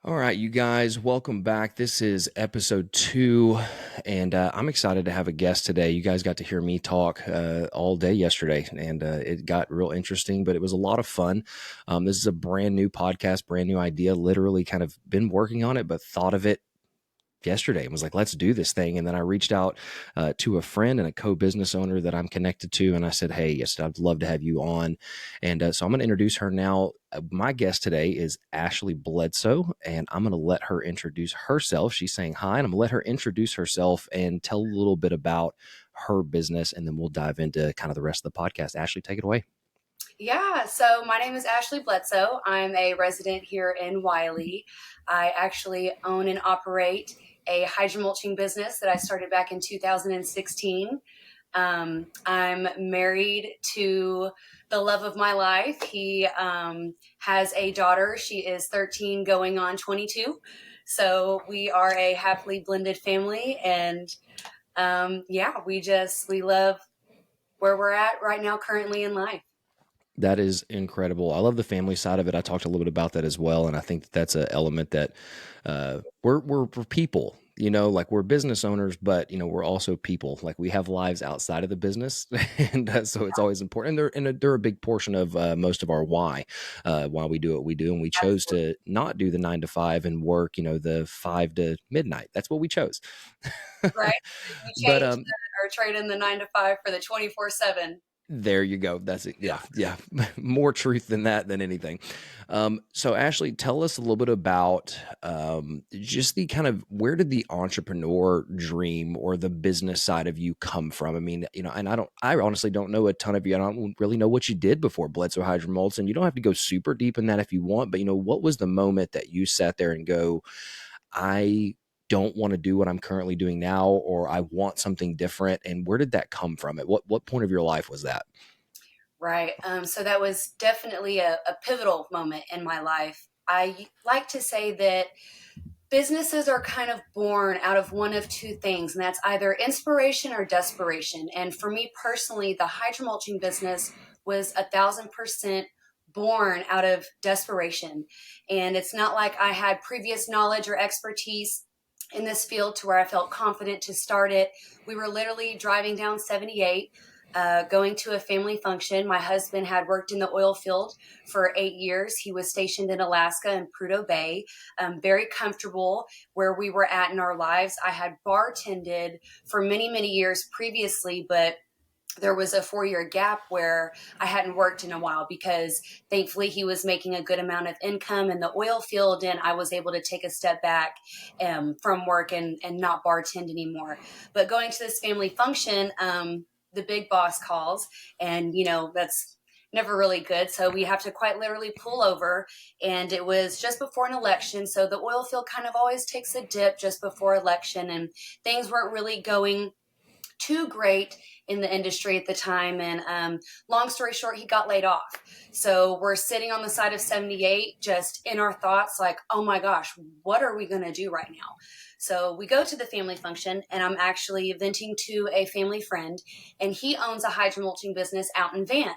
All right, you guys, welcome back. This is episode 2, and I'm excited to have a guest today. You guys got to hear me talk all day yesterday, and it got real interesting, but it was a lot of fun. This is a brand new podcast, brand new idea, literally kind of been working on it, but thought of it yesterday and was like, let's do this thing. And then I reached out to a friend and a co-business owner that I'm connected to. And I said, hey, yes, I'd love to have you on. And so I'm going to introduce her now. My guest today is Ashley Bledsoe, and I'm going to let her introduce herself. She's saying hi, and I'm going to let her introduce herself and tell a little bit about her business. And then we'll dive into kind of the rest of the podcast. Ashley, take it away. Yeah, so my name is Ashley Bledsoe. I'm a resident here in Wylie. I actually own and operate a hydromulching business that I started back in 2016. I'm married to the love of my life. He has a daughter. She is 13 going on 22. So we are a happily blended family. And we love where we're at right now currently in life. That is incredible. I love the family side of it. I talked a little bit about that as well, and I think that's an element that we're people. You know, like we're business owners, but we're also people. Like we have lives outside of the business, and so it's always important. They're a big portion of most of our why we do what we do, and we chose Absolutely. to not do the 9 to 5 and work, the 5 to midnight. That's what we chose. Right? We But change or trade in the 9 to 5 for the 24/7. There you go. That's it. Yeah. Yeah. More truth than that than anything. So Ashley, tell us a little bit about just the kind of where did the entrepreneur dream or the business side of you come from? I mean, and I honestly don't know a ton of you. I don't really know what you did before Bledsoe Hydromulch, and you don't have to go super deep in that if you want, but what was the moment that you sat there and go, I don't want to do what I'm currently doing now, or I want something different. And where did that come from? At what point of your life was that? Right. So that was definitely a pivotal moment in my life. I like to say that businesses are kind of born out of one of two things, and that's either inspiration or desperation. And for me personally, the hydromulching business was 1,000% born out of desperation. And it's not like I had previous knowledge or expertise in this field to where I felt confident to start it. We were literally driving down 78, going to a family function. My husband had worked in the oil field for 8 years. He was stationed in Alaska in Prudhoe Bay, very comfortable where we were at in our lives. I had bartended for many, many years previously, but there was a 4-year gap where I hadn't worked in a while because thankfully he was making a good amount of income in the oil field, and I was able to take a step back from work and not bartend anymore. But going to this family function, the big boss calls, and that's never really good. So we have to quite literally pull over, and it was just before an election. So the oil field kind of always takes a dip just before election, and things weren't really going too great in the industry at the time. And long story short, he got laid off. So we're sitting on the side of 78, just in our thoughts, like, oh my gosh, what are we going to do right now? So we go to the family function, and I'm actually venting to a family friend, and he owns a hydromulching business out in Van.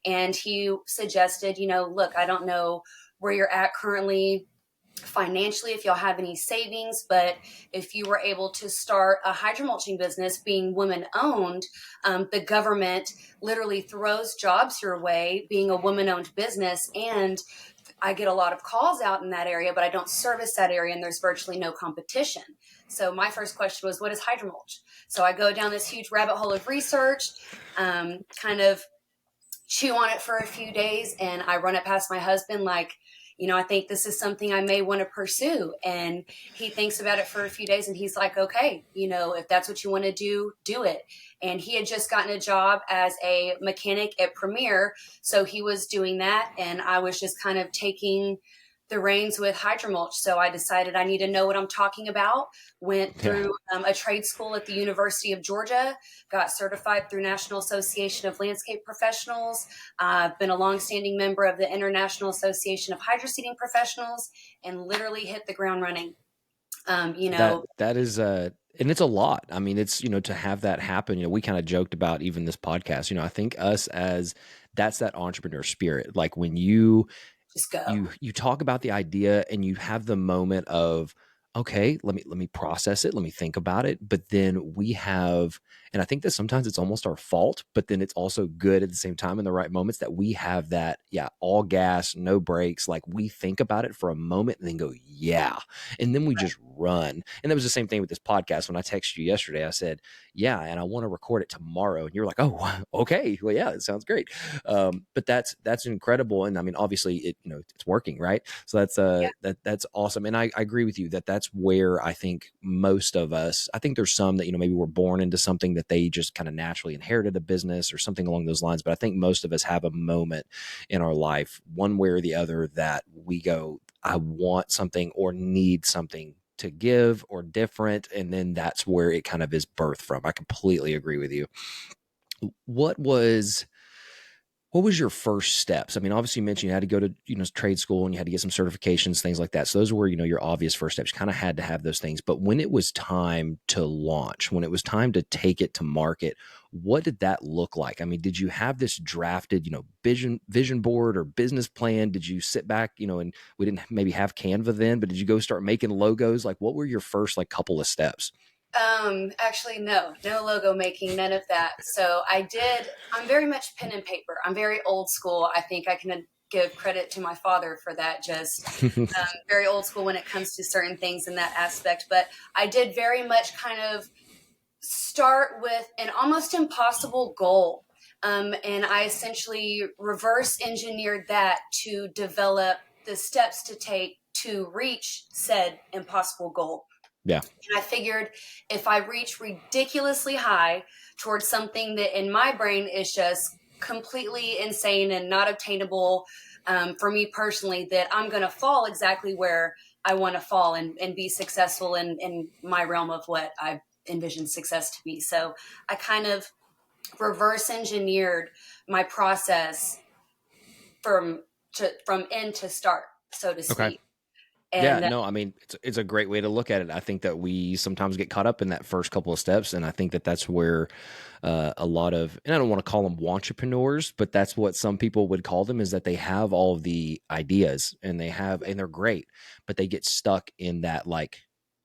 And he suggested, look, I don't know where you're at currently financially, if y'all have any savings, but if you were able to start a hydromulching business, being women owned, the government literally throws jobs your way being a woman owned business. And I get a lot of calls out in that area, but I don't service that area, and there's virtually no competition. So my first question was, what is hydromulch? So I go down this huge rabbit hole of research, kind of chew on it for a few days, and I run it past my husband like, I think this is something I may want to pursue. And he thinks about it for a few days, and he's like, okay, if that's what you want to do, do it. And he had just gotten a job as a mechanic at Premier. So he was doing that, and I was just kind of taking the reins with hydromulch. So I decided I need to know what I'm talking about. Went Yeah. through a trade school at the University of Georgia, got certified through National Association of Landscape Professionals. I've been a longstanding member of the International Association of Hydroseeding Professionals, and literally hit the ground running. That is and it's a lot. I mean, it's to have that happen. We kind of joked about even this podcast. I think us as that's that entrepreneur spirit. Like when you just go. You talk about the idea and you have the moment of, okay, let me process it, let me think about it. But then we have, and I think that sometimes it's almost our fault, but then it's also good at the same time in the right moments that we have that, yeah, all gas, no brakes. Like we think about it for a moment and then go, yeah. And then we just run. And that was the same thing with this podcast. When I texted you yesterday, I said, yeah, and I want to record it tomorrow. And you're like, oh, okay. Well, yeah, it sounds great. But that's incredible. And I mean, obviously it's working, right? So that's awesome. And I agree with you that that's where I think most of us, I think there's some that, maybe were born into something that they just kind of naturally inherited a business or something along those lines. But I think most of us have a moment in our life, one way or the other, that we go, I want something or need something to give or different. And then that's where it kind of is birthed from. I completely agree with you. What was what was your first steps? I mean, obviously you mentioned you had to go to, trade school and you had to get some certifications, things like that. So those were, your obvious first steps. You kind of had to have those things. But when it was time to launch, when it was time to take it to market, what did that look like? I mean, did you have this drafted, vision board or business plan? Did you sit back, and we didn't maybe have Canva then, but did you go start making logos? Like what were your first like couple of steps? Actually, no logo making, none of that. So I'm very much pen and paper. I'm very old school. I think I can give credit to my father for that. Just very old school when it comes to certain things in that aspect. But I did very much kind of start with an almost impossible goal. And I essentially reverse engineered that to develop the steps to take to reach said impossible goal. Yeah. And I figured if I reach ridiculously high towards something that in my brain is just completely insane and not obtainable for me personally, that I'm going to fall exactly where I want to fall and be successful in my realm of what I envision success to be. So I kind of reverse engineered my process from end to start, so to Okay. speak. Yeah, And no, I mean, it's a great way to look at it. I think that we sometimes get caught up in that first couple of steps, and I think that that's where a lot of, and I don't want to call them entrepreneurs, but that's what some people would call them, is that they have all of the ideas and and they're great, but they get stuck in that like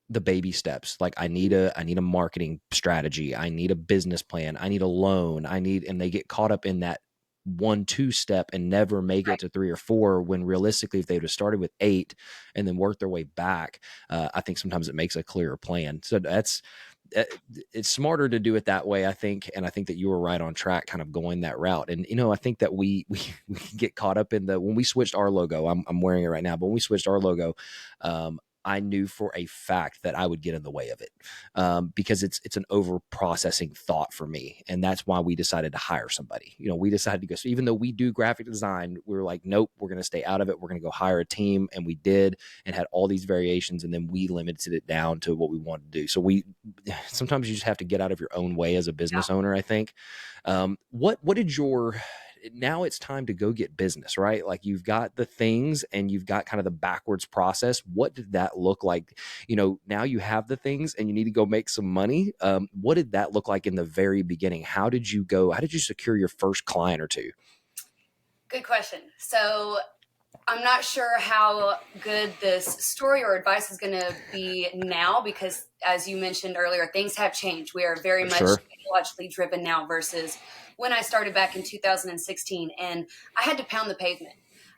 the baby steps. Like I need a marketing strategy, I need a business plan, I need a loan, and they get caught up in that 1, 2 step and never make it to 3 or 4, when realistically if they would have started with 8 and then worked their way back, I think sometimes it makes a clearer plan. So uh, it's smarter to do it that way, I think. And I think that you were right on track kind of going that route. And I think that we get caught up in when we switched our logo. I'm wearing it right now, but when we switched our logo, I knew for a fact that I would get in the way of it, because it's an over processing thought for me, and that's why we decided to hire somebody. We decided to go. So even though we do graphic design, we were like, nope, we're going to stay out of it. We're going to go hire a team, and we did, and had all these variations, and then we limited it down to what we wanted to do. So sometimes you just have to get out of your own way as a business owner, I think. What did your Now it's time to go get business, right? Like you've got the things and you've got kind of the backwards process. What did that look like? Now you have the things and you need to go make some money. What did that look like in the very beginning? How did you secure your first client or two? good question. So I'm not sure how good this story or advice is going to be now because, as you mentioned earlier, things have changed. We are very For much sure. technologically driven now versus when I started back in 2016. And I had to pound the pavement.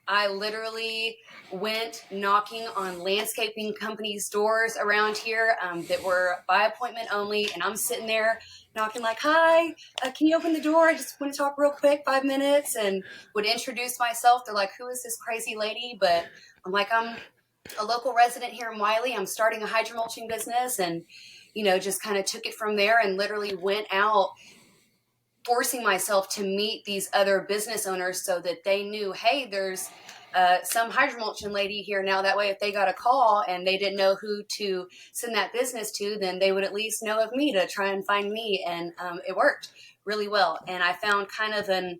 I literally went knocking on landscaping companies' doors around here that were by appointment only. And I'm sitting there knocking like, hi, can you open the door? I just want to talk real quick, 5 minutes. And would introduce myself. They're like, who is this crazy lady? But I'm like, I'm a local resident here in Wylie. I'm starting a hydromulching business and, just kind of took it from there and literally went out forcing myself to meet these other business owners so that they knew, hey, there's some hydromulching lady here now. That way, if they got a call and they didn't know who to send that business to, then they would at least know of me to try and find me. And it worked really well. And I found kind of an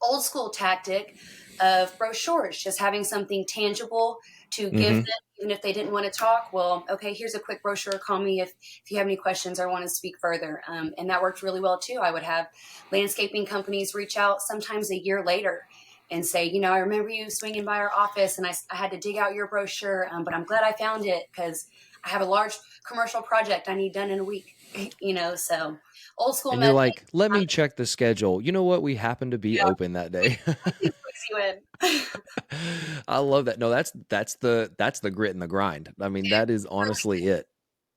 old school tactic of brochures, just having something tangible to give Mm-hmm. them, even if they didn't want to talk. Well, okay, here's a quick brochure. Call me if you have any questions or want to speak further. And that worked really well too. I would have landscaping companies reach out sometimes a year later and say, I remember you swinging by our office and I had to dig out your brochure, but I'm glad I found it because I have a large commercial project I need done in a week, so old school And you're method. like, let I'm me check the schedule. You know what? We happen to be open that day. I can squeeze you in. I love that. No, that's the grit and the grind. I mean, that is honestly it.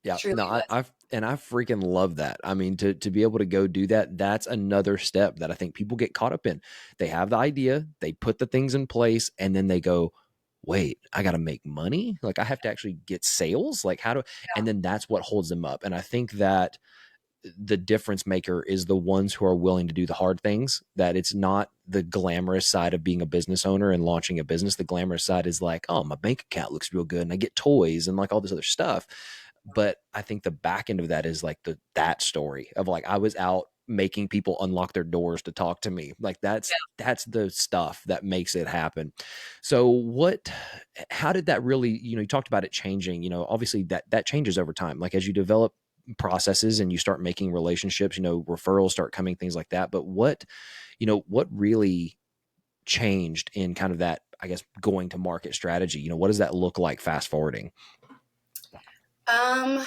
Yeah. Truly No, was. I freaking love that. I mean, to be able to go do that, that's another step that I think people get caught up in. They have the idea, they put the things in place, and then they go, wait, I got to make money. Like I have to actually get sales. Like how do, and then that's what holds them up. And I think that the difference maker is the ones who are willing to do the hard things, that it's not the glamorous side of being a business owner and launching a business. The glamorous side is like, oh, my bank account looks real good and I get toys and like all this other stuff. But I think the back end of that is like that story of like, I was out making people unlock their doors to talk to me. Like that's the stuff that makes it happen. So how did that really, you talked about it changing, obviously that changes over time. Like as you develop processes and you start making relationships, referrals start coming, things like that. But what really changed in kind of that, I guess, going to market strategy? What does that look like fast forwarding? Um,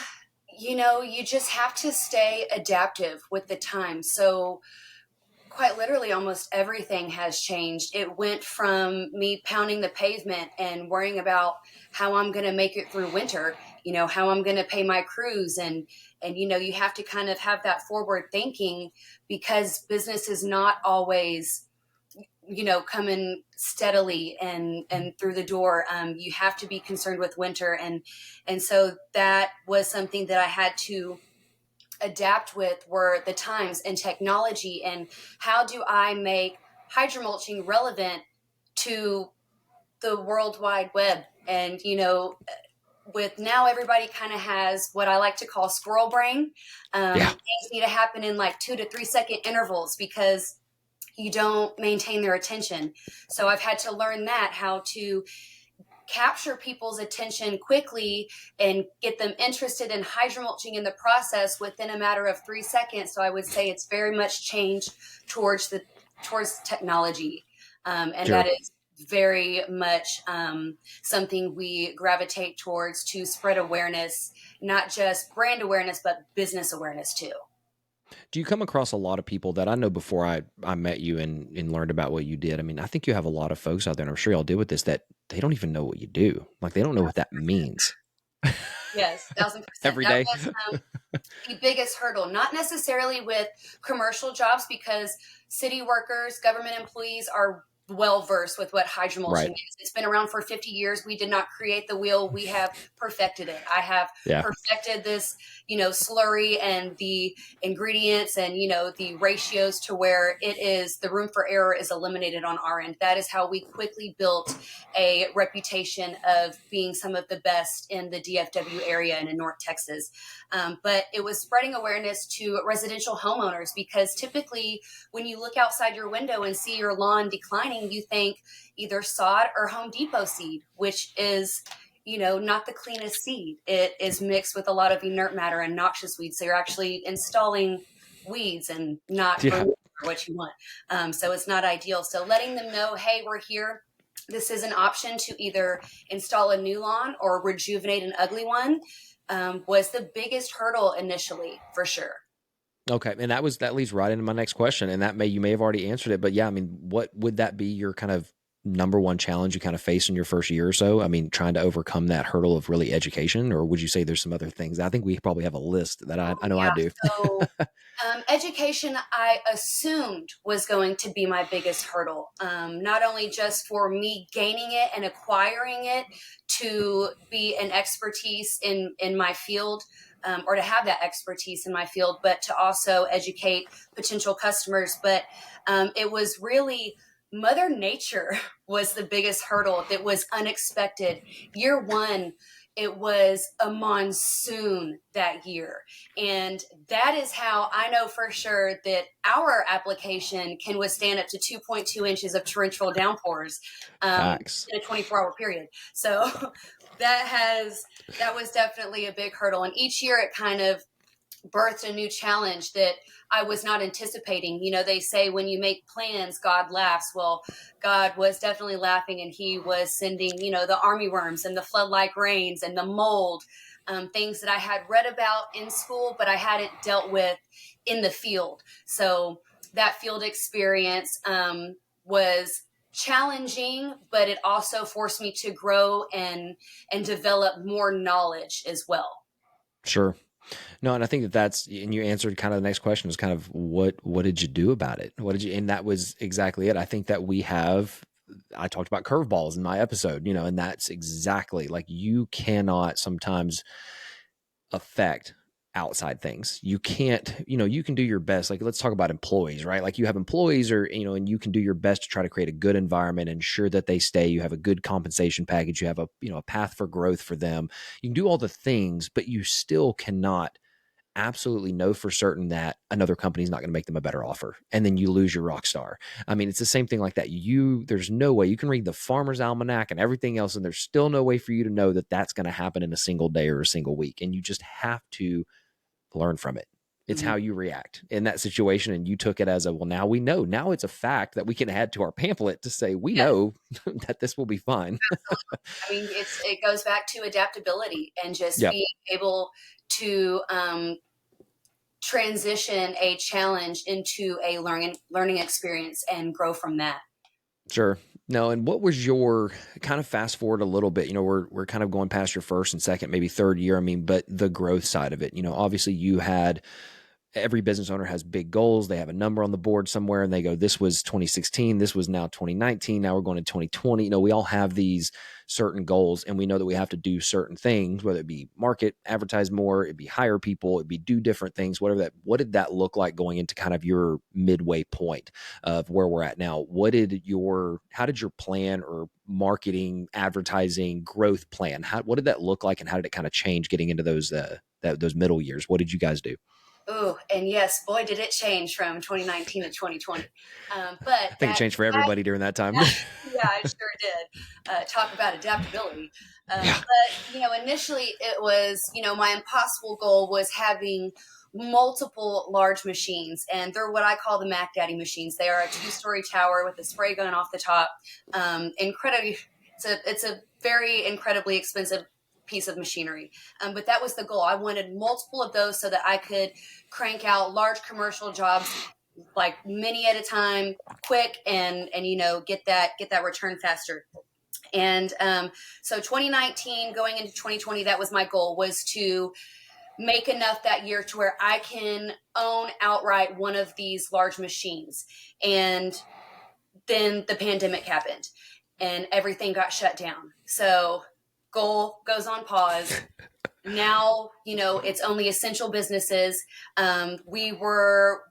you just have to stay adaptive with the time. So quite literally almost everything has changed. It went from me pounding the pavement and worrying about how I'm going to make it through winter, how I'm going to pay my crews, and you have to kind of have that forward thinking because business is not always coming steadily and through the door. You have to be concerned with winter, and so that was something that I had to adapt with, were the times and technology, and how do I make hydromulching relevant to the World Wide Web. And with now everybody kind of has what I like to call squirrel brain. Yeah. Things need to happen in like 2 to 3 second intervals because you don't maintain their attention. So I've had to learn that, how to capture people's attention quickly and get them interested in hydromulching in the process within a matter of 3 seconds. So I would say it's very much changed towards technology, and that Sure. is very much something we gravitate towards to spread awareness, not just brand awareness, but business awareness too. Do you come across a lot of people that I know before I met you and learned about what you did? I mean, I think you have a lot of folks out there, and I'm sure y'all deal with this, that they don't even know what you do. Like they don't know what that means. Yes, 1,000%. Every That day. was the biggest hurdle, not necessarily with commercial jobs, because city workers, government employees are well versed with what hydromulching Right. is. It's been around for 50 years. We did not create the wheel. We have perfected it. I have Yeah. perfected this, slurry and the ingredients and, the ratios to where it is, the room for error is eliminated on our end. That is how we quickly built a reputation of being some of the best in the DFW area and in North Texas. But it was spreading awareness to residential homeowners, because typically when you look outside your window and see your lawn declining, you think either sod or Home Depot seed, which is, not the cleanest seed. It is mixed with a lot of inert matter and noxious weeds. So you're actually installing weeds and not Yeah. what you want. So it's not ideal. So letting them know, hey, we're here. This is an option to either install a new lawn or rejuvenate an ugly one, was the biggest hurdle initially, for sure. Okay. And that leads right into my next question. And you may have already answered it, but yeah, I mean, what would that be your kind of number one challenge you kind of face in your first year or so? I mean, trying to overcome that hurdle of really education, or would you say there's some other things? I think we probably have a list that Oh, I know I yeah. do. So education, I assumed, was going to be my biggest hurdle. Not only just for me gaining it and acquiring it to be an expertise in my field, or to have that expertise in my field, but to also educate potential customers. But it was really Mother Nature was the biggest hurdle that was unexpected. Year one, it was a monsoon that year. And that is how I know for sure that our application can withstand up to 2.2 inches of torrential downpours Facts. in a 24-hour period. So that was definitely a big hurdle. And each year it kind of birthed a new challenge that I was not anticipating. They say when you make plans, God laughs. Well, God was definitely laughing, and he was sending, the army worms and the flood-like rains and the mold, things that I had read about in school, but I hadn't dealt with in the field. So that field experience was challenging, but it also forced me to grow and develop more knowledge as well. Sure. No, and I think and you answered kind of the next question is kind of what did you do about it? And that was exactly it. I think that I talked about curveballs in my episode, and that's exactly like you cannot sometimes affect outside things. You can't, you can do your best. Like, let's talk about employees, right? Like you have employees and you can do your best to try to create a good environment, ensure that they stay. You have a good compensation package. You have a path for growth for them. You can do all the things, but you still cannot absolutely know for certain that another company is not going to make them a better offer. And then you lose your rock star. I mean, it's the same thing like that. There's no way you can read the Farmer's Almanac and everything else, and there's still no way for you to know that that's going to happen in a single day or a single week. And you just have to learn from it. It's Mm-hmm. how you react in that situation. And you took it as well, now we know. Now it's a fact that we can add to our pamphlet to say, we Yes. know that this will be fine. I mean, it goes back to adaptability and just Yep. being able to transition a challenge into a learning experience and grow from that. Sure. No, and what was your kind of fast forward a little bit? We're kind of going past your first and second, maybe third year. I mean, but the growth side of it, obviously you had every business owner has big goals. They have a number on the board somewhere and they go, this was 2016. This was now 2019. Now we're going to 2020. We all have these certain goals and we know that we have to do certain things, whether it be market, advertise more, it'd be hire people, it'd be do different things, whatever that, what did that look like going into kind of your midway point of where we're at now? How did your plan or marketing, advertising, growth plan, what did that look like and how did it kind of change getting into those middle years? What did you guys do? Oh, and yes, boy, did it change from 2019 to 2020. But I think it changed for everybody during that time. yeah, I sure did. Talk about adaptability. Yeah. But, initially it was, my impossible goal was having multiple large machines, and they're what I call the Mac Daddy machines. They are a 2-story tower with a spray gun off the top. Incredibly, it's a very incredibly expensive piece of machinery. But that was the goal. I wanted multiple of those so that I could crank out large commercial jobs, like many at a time, quick, and get that return faster. And so 2019 going into 2020, that was my goal, was to make enough that year to where I can own outright one of these large machines. And then the pandemic happened and everything got shut down. So goal goes on pause. Now, it's only essential businesses. We were,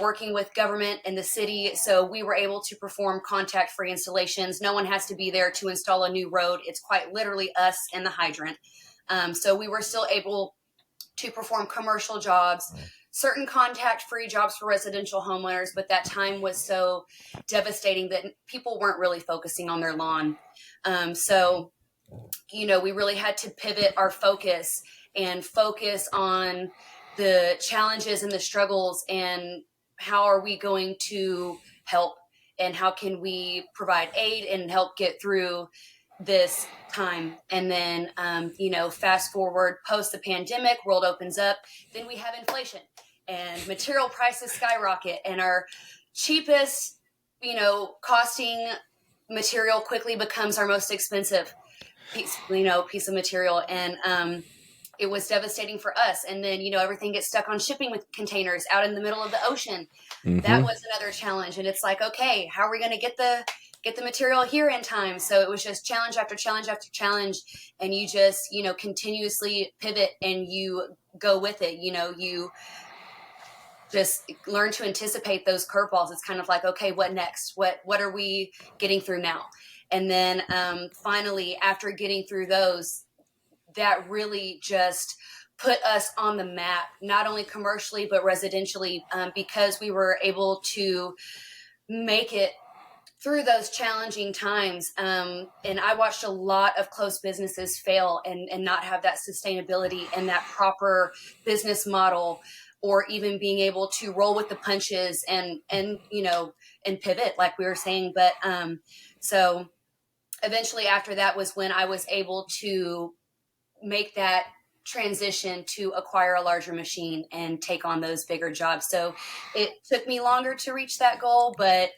working with government and the city, so we were able to perform contact-free installations. No one has to be there to install a new road. It's quite literally us and the hydrant. So we were still able to perform commercial jobs, certain contact-free jobs for residential homeowners, but that time was so devastating that people weren't really focusing on their lawn. So we really had to pivot our focus and focus on the challenges and the struggles and how are we going to help and how can we provide aid and help get through this time. And then, fast forward post the pandemic, world opens up, then we have inflation and material prices skyrocket and our cheapest, costing material quickly becomes our most expensive piece of material. And it was devastating for us. And then, everything gets stuck on shipping with containers out in the middle of the ocean. Mm-hmm. That was another challenge. And it's like, okay, how are we going to get the material here in time? So it was just challenge after challenge after challenge. And you just, continuously pivot and you go with it. You just learn to anticipate those curveballs. It's kind of like, okay, what next? What are we getting through now? And then finally, after getting through those, that really just put us on the map, not only commercially, but residentially, because we were able to make it through those challenging times. And I watched a lot of close businesses fail and not have that sustainability and that proper business model, or even being able to roll with the punches and and pivot like we were saying. But so eventually after that was when I was able to make that transition to acquire a larger machine and take on those bigger jobs. So it took me longer to reach that goal, but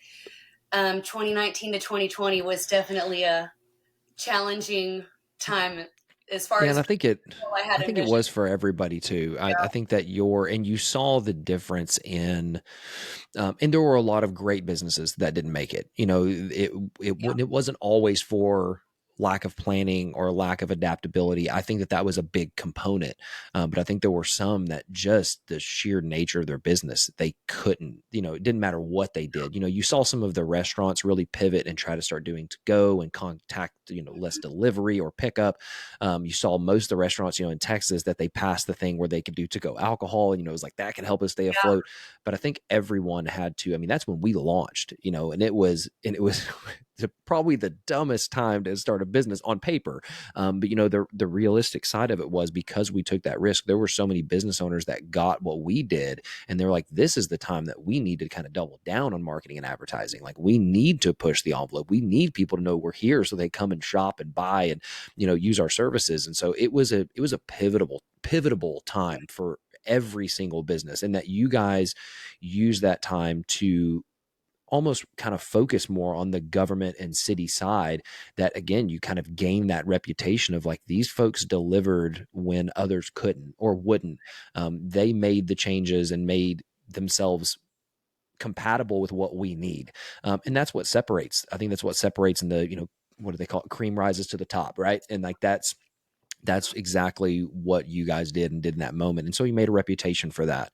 2019 to 2020 was definitely a challenging time as far Yeah, as and I had I think it envisioned. was for everybody too. I think that and you saw the difference in, and there were a lot of great businesses that didn't make it. It wasn't always for lack of planning or lack of adaptability. I think that was a big component, but I think there were some that just the sheer nature of their business, they couldn't. It didn't matter what they did. You saw some of the restaurants really pivot and try to start doing to go and contact less delivery or pickup. You saw most of the restaurants in Texas that they passed the thing where they could do to go alcohol. It was like that could help us stay Yeah, afloat. But I think everyone had to. I mean, that's when we launched, and it was probably the dumbest time to start a business on paper. But the realistic side of it was, because we took that risk, there were so many business owners that got what we did, and they're like, this is the time that we need to kind of double down on marketing and advertising. Like, we need to push the envelope. We need people to know we're here so they come and shop and buy and use our services. And so it was a pivotal time for every single business, and that you guys use that time to almost kind of focus more on the government and city side. That, again, you kind of gain that reputation of, like, these folks delivered when others couldn't or wouldn't. They made the changes and made themselves compatible with what we need. And that's what separates. I think that's what separates in the, what do they call it? Cream rises to the top, right? And like that's exactly what you guys did and did in that moment. And so you made a reputation for that.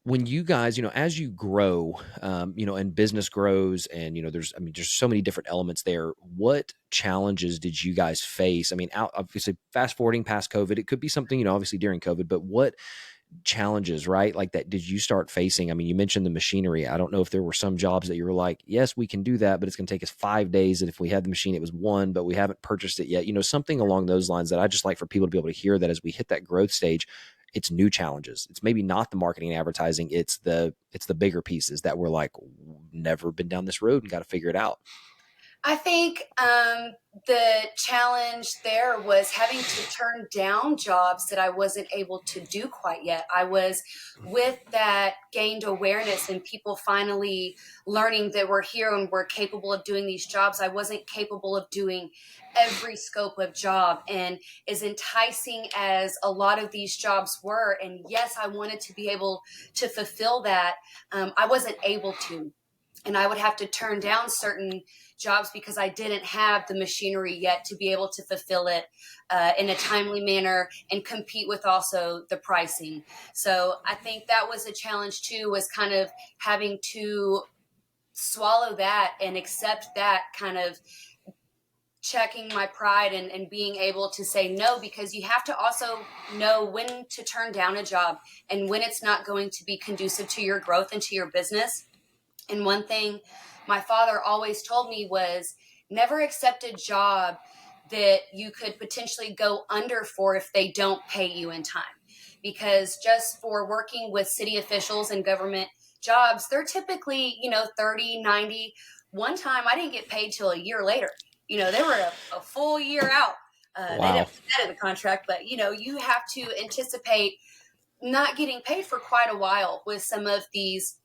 When you guys, as you grow, and business grows, and, there's so many different elements there. What challenges did you guys face? I mean, obviously fast forwarding past COVID, it could be something, obviously during COVID, but what challenges, right? Like that, did you start facing? I mean, you mentioned the machinery. I don't know if there were some jobs that you were like, yes, we can do that, but it's going to take us 5 days. And if we had the machine, it was one, but we haven't purchased it yet. Something along those lines, that I just like for people to be able to hear, that as we hit that growth stage, it's new challenges. It's maybe not the marketing and advertising. It's the bigger pieces that we're like, never been down this road and got to figure it out. I think the challenge there was having to turn down jobs that I wasn't able to do quite yet. I was, with that gained awareness and people finally learning that we're here and we're capable of doing these jobs, I wasn't capable of doing every scope of job. And as enticing as a lot of these jobs were, and yes, I wanted to be able to fulfill that, I wasn't able to. And I would have to turn down certain jobs because I didn't have the machinery yet to be able to fulfill it in a timely manner and compete with also the pricing. So I think that was a challenge too, was kind of having to swallow that and accept that, kind of checking my pride and being able to say no, because you have to also know when to turn down a job and when it's not going to be conducive to your growth and to your business. And one thing my father always told me was, never accept a job that you could potentially go under for if they don't pay you in time. Because just for working with city officials and government jobs, they're typically, 30, 90. One time I didn't get paid till a year later. They were a full year out. They Wow. didn't put that in the contract, but, you have to anticipate not getting paid for quite a while with some of these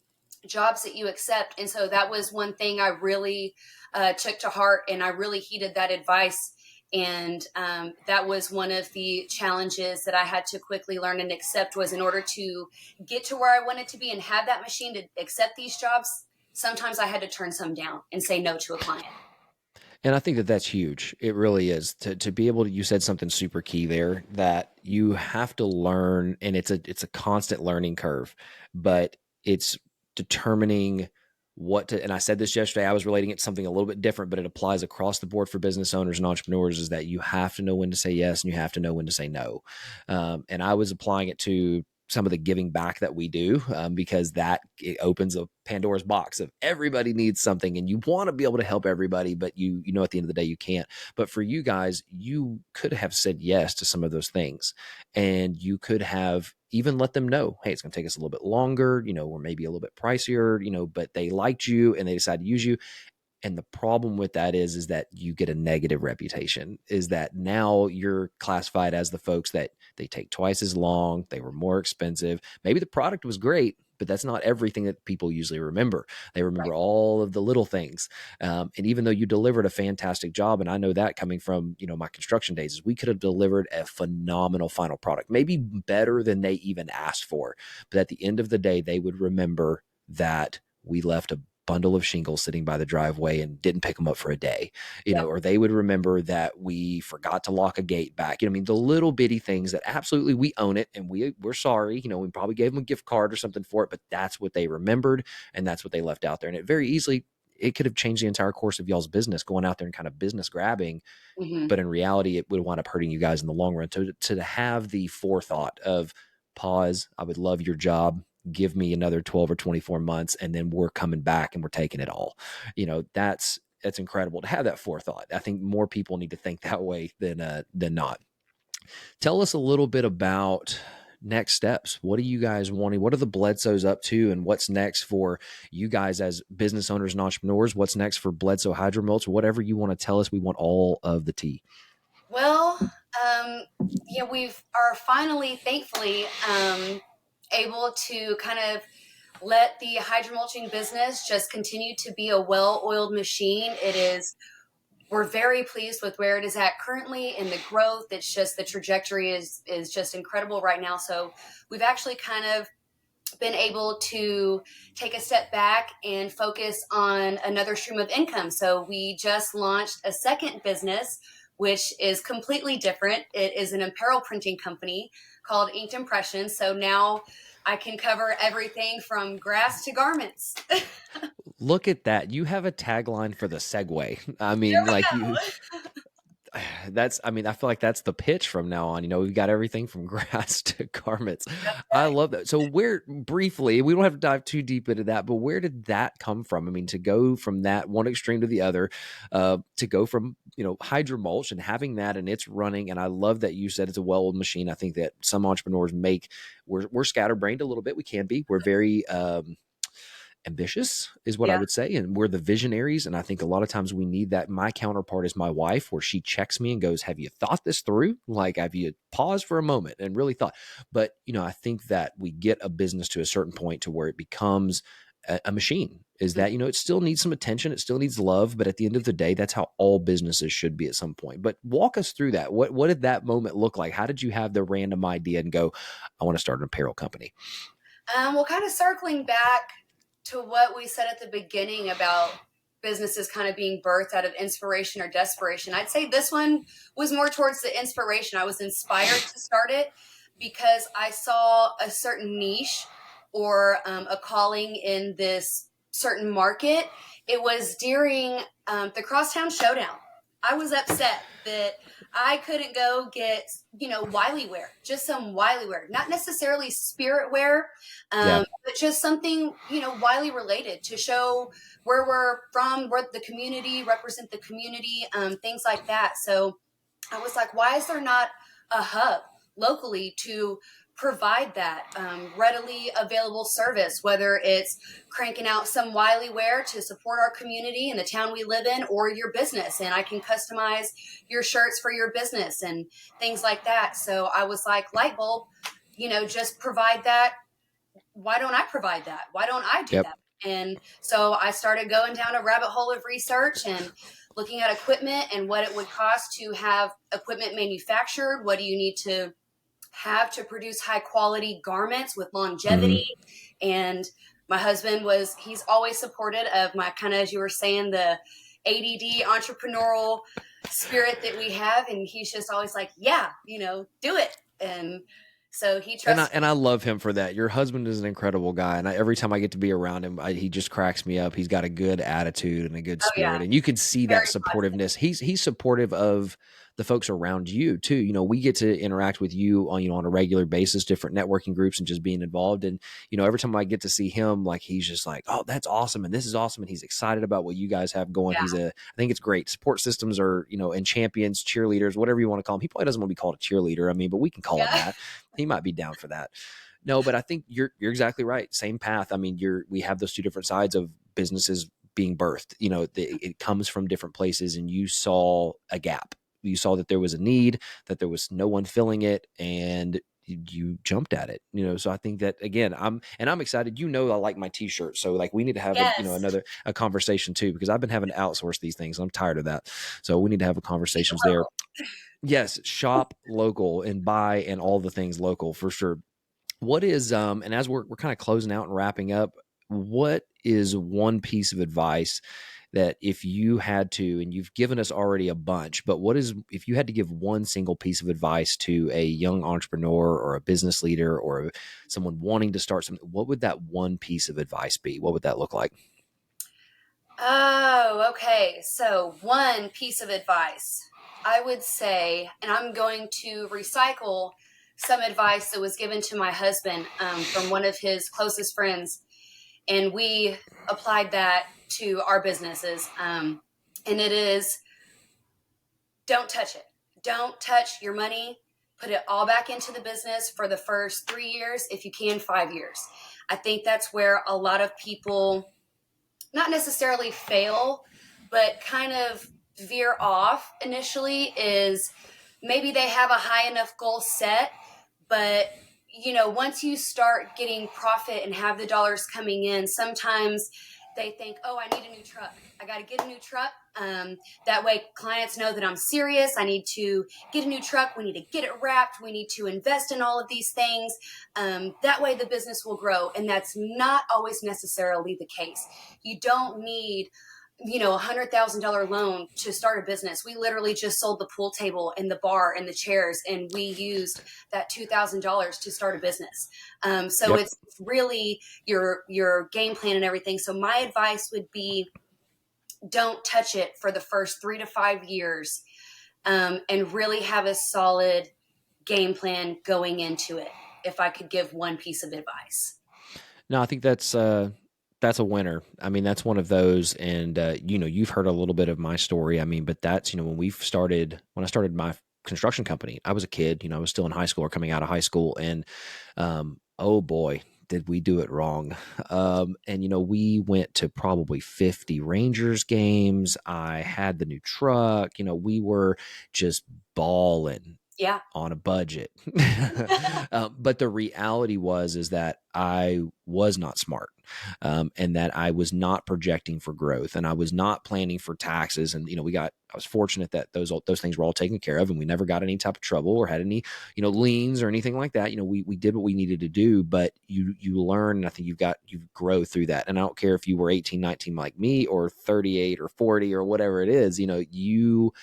jobs that you accept. And so that was one thing I really took to heart, and I really heeded that advice. And that was one of the challenges that I had to quickly learn and accept, was in order to get to where I wanted to be and have that machine to accept these jobs, sometimes I had to turn some down and say no to a client. And I think that that's huge. It really is, to be able to. You said something super key there, that you have to learn, and it's a constant learning curve, but it's determining what to. And I said this yesterday. I was relating it to something a little bit different, but it applies across the board for business owners and entrepreneurs. Is that you have to know when to say yes and you have to know when to say no. And I was applying it to some of the giving back that we do, because that it opens a Pandora's box of everybody needs something and you want to be able to help everybody, but you know, at the end of the day, you can't. But for you guys, you could have said yes to some of those things, and you could have even let them know, hey, it's going to take us a little bit longer, you know, or maybe a little bit pricier, you know, but they liked you and they decided to use you. And the problem with that is that you get a negative reputation, is that now you're classified as the folks that they take twice as long, they were more expensive. Maybe the product was great, but that's not everything that people usually remember. They remember all of the little things. And even though you delivered a fantastic job, and I know that coming from, you know, my construction days, is we could have delivered a phenomenal final product, maybe better than they even asked for. But at the end of the day, they would remember that we left a bundle of shingles sitting by the driveway and didn't pick them up for a day, you know, or they would remember that we forgot to lock a gate back. You know, I mean, the little bitty things that absolutely we own it and we're sorry, you know, we probably gave them a gift card or something for it, but that's what they remembered and that's what they left out there. And it very easily, it could have changed the entire course of y'all's business, going out there and kind of business grabbing. Mm-hmm. But in reality, it would wind up hurting you guys in the long run. To have the forethought of pause, I would love your job, give me another 12 or 24 months, and then we're coming back and we're taking it all. You know, that's incredible to have that forethought. I think more people need to think that way than not. Tell us a little bit about next steps. What are you guys wanting? What are the Bledsoes up to, and what's next for you guys as business owners and entrepreneurs? What's next for Bledsoe Hydromulch? Whatever you want to tell us, we want all of the tea. Well, yeah, are finally, thankfully, able to kind of let the hydromulching business just continue to be a well-oiled machine. We're very pleased with where it is at currently in the growth. It's just the trajectory is just incredible right now. So we've actually kind of been able to take a step back and focus on another stream of income. So we just launched a second business, which is completely different. It is an apparel printing company called Inked Impressions. So now I can cover everything from grass to garments. Look at that. You have a tagline for the segue. I There mean, we like go. you, I mean, I feel like that's the pitch from now on. You know, we've got everything from grass to garments. That's I right. love that. So where, briefly, we don't have to dive too deep into that, but where did that come from? I mean, to go from that one extreme to the other, to go from, you know, hydromulch and having that and it's running. And I love that you said it's a well-oiled machine. I think that some entrepreneurs we're scatterbrained a little bit. We can be. We're very, ambitious is what I Yeah. would say. And we're the visionaries. And I think a lot of times we need that. My counterpart is my wife, where she checks me and goes, have you thought this through? Like, have you paused for a moment and really thought? But, you know, I think that we get a business to a certain point to where it becomes a machine, is that, you know, it still needs some attention. It still needs love. But at the end of the day, that's how all businesses should be at some point. But walk us through that. What did that moment look like? How did you have the random idea and go, I want to start an apparel company? Well, kind of circling back to what we said at the beginning about businesses kind of being birthed out of inspiration or desperation, I'd say this one was more towards the inspiration. I was inspired to start it because I saw a certain niche or a calling in this certain market. It was during the Crosstown Showdown. I was upset that I couldn't go get, Wylie wear, just some Wylie wear, not necessarily spirit wear, Yeah. but just something, Wylie related to show where we're from, where the community, represent the community, things like that. So I was like, why is there not a hub locally to provide that readily available service, whether it's cranking out some Wylie wear to support our community and the town we live in, or your business, and I can customize your shirts for your business and things like that. So I was like, light bulb, just provide that. Why don't I provide that? Why don't I do Yep. that? And so I started going down a rabbit hole of research and looking at equipment and what it would cost to have equipment manufactured. What do you need to have to produce high quality garments with longevity? Mm-hmm. And my husband he's always supported of my kind of, as you were saying, the ADD entrepreneurial spirit that we have. And he's just always like, yeah, do it. And so he trusts And I love him for that. Your husband is an incredible guy, and every time I get to be around him, he just cracks me up. He's got a good attitude and a good Oh yeah, spirit, and you can see that very supportiveness. He's supportive of the folks around you too. We get to interact with you on, on a regular basis, different networking groups, and just being involved. And, every time I get to see him, like, he's just like, oh, that's awesome. And this is awesome. And he's excited about what you guys have going. Yeah. I think it's great. Support systems are, and champions, cheerleaders, whatever you want to call him. He probably doesn't want to be called a cheerleader. I mean, but we can call him Yeah. that. He might be down for that. No, but I think you're exactly right. Same path. I mean, we have those two different sides of businesses being birthed. It comes from different places, and you saw a gap. You saw that there was a need, that there was no one filling it, and you jumped at it. So I think that, again, I'm excited. I like my t-shirt, so like we need to have Yes. a conversation too, because I've been having to outsource these things. I'm tired of that. So we need to have a Keep it conversations there. local. Yes, shop local and buy and all the things local for sure. What is and as we're kind of closing out and wrapping up, what is one piece of advice that if you had to, and you've given us already a bunch, but what is, if you had to give one single piece of advice to a young entrepreneur or a business leader or someone wanting to start something, what would that one piece of advice be? What would that look like? Oh, okay. So, one piece of advice I would say, and I'm going to recycle some advice that was given to my husband from one of his closest friends, and we applied that to our businesses. And it is, don't touch it. Don't touch your money. Put it all back into the business for the first 3 years, if you can, 5 years. I think that's where a lot of people not necessarily fail, but kind of veer off initially, is maybe they have a high enough goal set, but once you start getting profit and have the dollars coming in, sometimes they think, oh, I need a new truck. I got to get a new truck. That way clients know that I'm serious. I need to get a new truck. We need to get it wrapped. We need to invest in all of these things. That way the business will grow. And that's not always necessarily the case. You don't need $100,000 loan to start a business. We literally just sold the pool table and the bar and the chairs, and we used that $2,000 to start a business. So Yep. it's really your game plan and everything. So my advice would be, don't touch it for the first 3 to 5 years, and really have a solid game plan going into it. If I could give one piece of advice. No, I think that's a winner. I mean, that's one of those, and you've heard a little bit of my story. I mean, but that's when I started my construction company, I was a kid. I was still in high school or coming out of high school, and oh boy, did we do it wrong. And we went to probably 50 Rangers games. I had the new truck. We were just balling Yeah. on a budget. But the reality is that I was not smart, and that I was not projecting for growth, and I was not planning for taxes. And, I was fortunate that those things were all taken care of, and we never got any type of trouble or had any, liens or anything like that. We did what we needed to do, but you learn, and I think you grow through that. And I don't care if you were 18, 19 like me, or 38 or 40 or whatever it is, you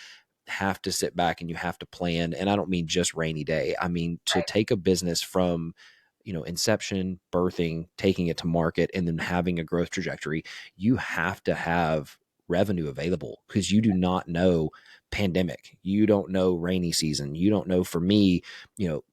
have to sit back and you have to plan. And I don't mean just rainy day. I mean to Right. take a business from, inception, birthing, taking it to market, and then having a growth trajectory. You have to have revenue available, because you do not know pandemic. You don't know rainy season. You don't know, for me,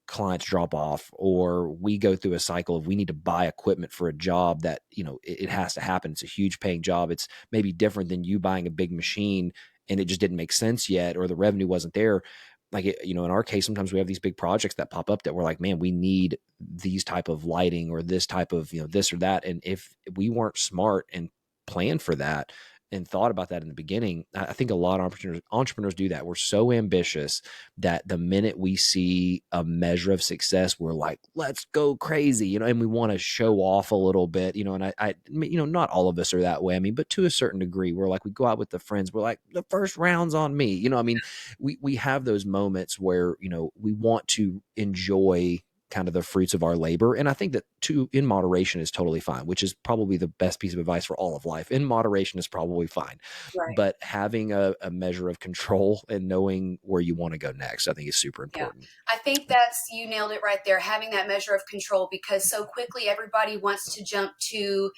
clients drop off, or we go through a cycle of we need to buy equipment for a job that, it has to happen. It's a huge paying job. It's maybe different than you buying a big machine and it just didn't make sense yet, or the revenue wasn't there. Like, in our case, sometimes we have these big projects that pop up that we're like, man, we need these type of lighting or this type of, this or that. And if we weren't smart and planned for that and thought about that in the beginning, I think a lot of entrepreneurs do that. We're so ambitious that the minute we see a measure of success, we're like, let's go crazy, and we want to show off a little bit, and not all of us are that way. I mean, but to a certain degree, we're like, we go out with the friends, we're like, the first round's on me, I mean, we have those moments where, we want to enjoy kind of the fruits of our labor. And I think that in moderation is totally fine, which is probably the best piece of advice for all of life. In moderation is probably fine, Right. but having a measure of control and knowing where you want to go next, I think is super Yeah. important. I think you nailed it right there, having that measure of control, because so quickly everybody wants to jump to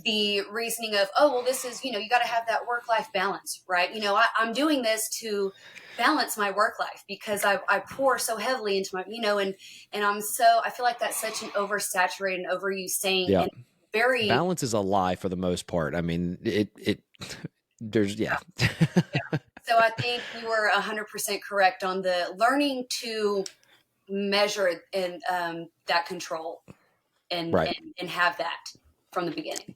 the reasoning of, oh, well, this is, you got to have that work-life balance, right? I'm doing this to balance my work life because I pour so heavily into my, and I feel like that's such an oversaturated and overused saying, Yeah. and very, Balance is a lie for the most part. I mean, there's, yeah. so I think you were 100% correct on the learning to measure and that control and, Right. and, and have that from the beginning.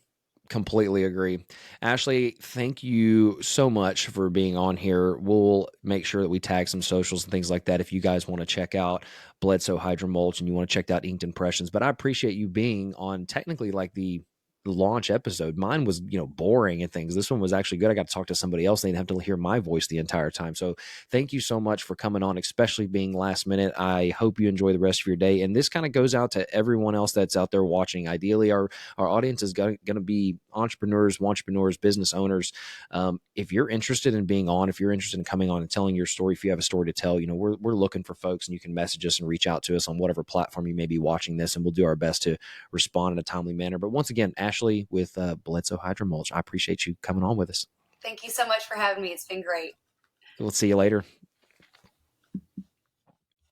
Completely agree. Ashley, thank you so much for being on here. We'll make sure that we tag some socials and things like that if you guys want to check out Bledsoe Hydromulch and you want to check out Inked Impressions. But I appreciate you being on technically like the launch episode. Mine was, boring and things. This one was actually good. I got to talk to somebody else. They didn't have to hear my voice the entire time. So thank you so much for coming on, especially being last minute. I hope you enjoy the rest of your day. And this kind of goes out to everyone else that's out there watching. Ideally, our audience is going to be entrepreneurs, business owners. If you're interested in being on, if you're interested in coming on and telling your story, if you have a story to tell, we're looking for folks, and you can message us and reach out to us on whatever platform you may be watching this, and we'll do our best to respond in a timely manner. But once again, Ashley with Bledsoe Hydromulch, I appreciate you coming on with us. Thank you so much for having me. It's been great. We'll see you later.